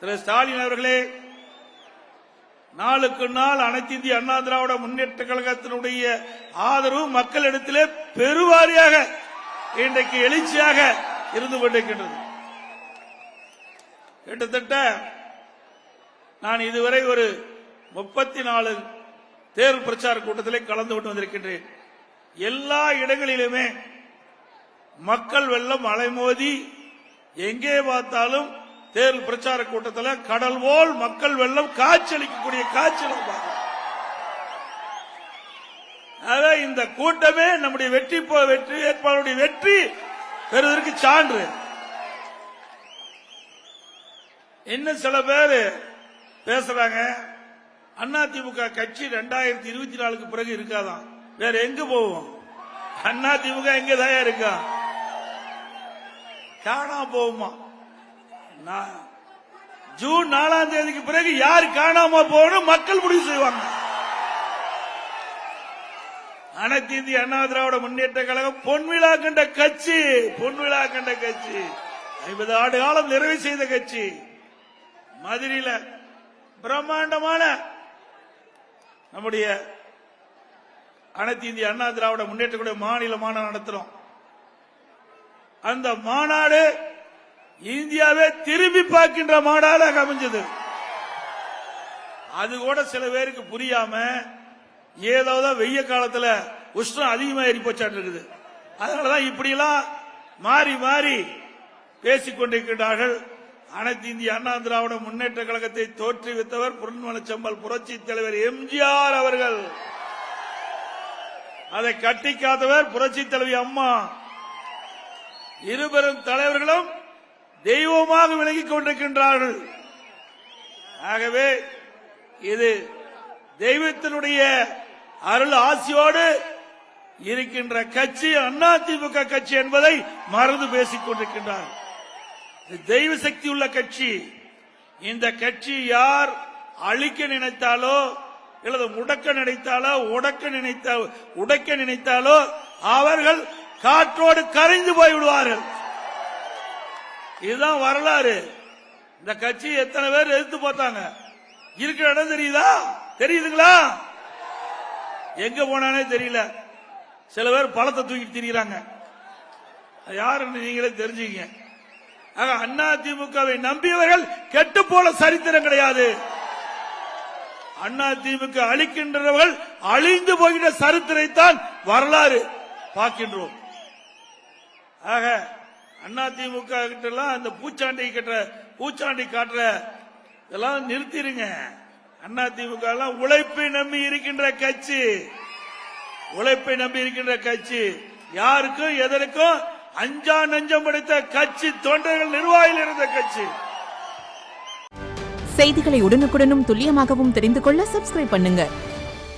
திரு ஸ்டாலின் அவர்களே, நாளுக்கு நாள் அனைத்து இந்திய அண்ணா திராவிட முன்னேற்ற கழகத்தினுடைய ஆதரவு மக்களிடத்திலே பெருவாரியாக இன்றைக்கு எழுச்சியாக இருந்து கொண்டிருக்கின்றது. கிட்டத்தட்ட நான் இதுவரை ஒரு 34 தேர்தல் பிரச்சார கூட்டத்திலே கலந்து கொண்டு வந்திருக்கின்றேன். எல்லா இடங்களிலுமே மக்கள் வெள்ளம் அலைமோதி எங்கே பார்த்தாலும் தேர்தல் பிரச்சார கூட்டத்தில் கடல் போல் மக்கள் வெள்ளம் காட்சியளிக்கக்கூடிய காட்சிகள். இந்த கூட்டமே நம்முடைய வெற்றி வேட்பாளருடைய வெற்றி பெறுவதற்கு சான்று. இன்னும் சில பேர் பேசுறாங்க, அதிமுக கட்சி 2024க்கு பிறகு இருக்காதான், வேற எங்க போவோம்? அதிமுக எங்க தான் இருக்கா? காணாம போகுமா? ஜூன் 4ஆம் தேதிக்கு பிறகு யார் காணாம போகணும் மக்கள் முடிவு செய்வாங்க. அனைத்து இந்திய அண்ணா திராவிட முன்னேற்ற கழகம் பொன்விழா கண்ட கட்சி, 50 ஆண்டு காலம் நிறைவு செய்த கட்சி. மதுரையில் பிரம்மாண்டமான நம்முடைய அனைத்து இந்திய அண்ணா திராவிட முன்னேற்ற கழக மாநில மாநாடு நடத்துறோம். அந்த மாநாடு இந்தியாவே திரும்பி பார்க்கின்ற மாநாடாக அமைஞ்சது. அது கூட சில பேருக்கு புரியாம ஏதோதான் வெய்ய காலத்துல உஷ்ணம் அதிகமா ஏறி போச்சாட்டு இருக்குது. அதனாலதான் இப்படி எல்லாம் மாறி மாறி பேசிக் கொண்டிருக்கிறார்கள். அனைத்து இந்திய அண்ணா திராவிட முன்னேற்ற கழகத்தை தோற்றுவித்தவர் பொன்மனச்செம்மல் புரட்சி தலைவர் எம்ஜிஆர் அவர்கள். அதை கட்டி காத்தவர் புரட்சி தலைவி அம்மா. இருபெரும் தலைவர்களும் தெய்வமாக விலகிக் கொண்டிருக்கின்றார்கள். ஆகவே இது தெய்வத்தினுடைய அருள் ஆசியோடு இருக்கின்ற கட்சி அதிமுக கட்சி என்பதை மறந்து பேசிக் கொண்டிருக்கின்றார். தெய்வ சக்தி உள்ள கட்சி. இந்த கட்சி யார் அழிக்க நினைத்தாலோ அல்லது முடக்க நினைத்தாலோ உடைக்க நினைத்தாலோ அவர்கள் காற்றோடு கரைந்து போய் விடுவார்கள். இதுதான் வரலாறு. இந்த கட்சி எத்தனை பேர் எதிர்த்து பார்த்தாங்க? இருக்கிற இடம் தெரியுதுங்களா? எங்க போனானே தெரியல. சில பேர் பழத்தை தூக்கிட்டு திரிகிறாங்க. யாருன்னு நீங்களே தெரிஞ்சுக்கீங்க. அதிமுகவை நம்பியவர்கள் கெட்டு போல சரித்திரம் கிடையாது. அதிமுக அழிக்கின்றவர்கள் அழிந்து போகின்ற சரித்திரத்தைத்தான் வரலாறு பார்க்கின்றோம். ஆக அதிமுக கிட்ட எல்லாம் அந்த பூச்சாண்டி காட்டுற இதெல்லாம் நிறுத்திடுங்க. அதிமுக எல்லாம் உழைப்பை நம்பி இருக்கின்ற கட்சி. யாருக்கும் எதற்கும் அஞ்சா நஞ்சம் படைத்த கட்சி. தொண்டர்கள் நிர்வாகிகள் இருந்த கட்சி. செய்திகளை உடனுக்குடனும் துல்லியமாகவும் தெரிந்து கொள்ள சப்ஸ்கிரைப் பண்ணுங்க.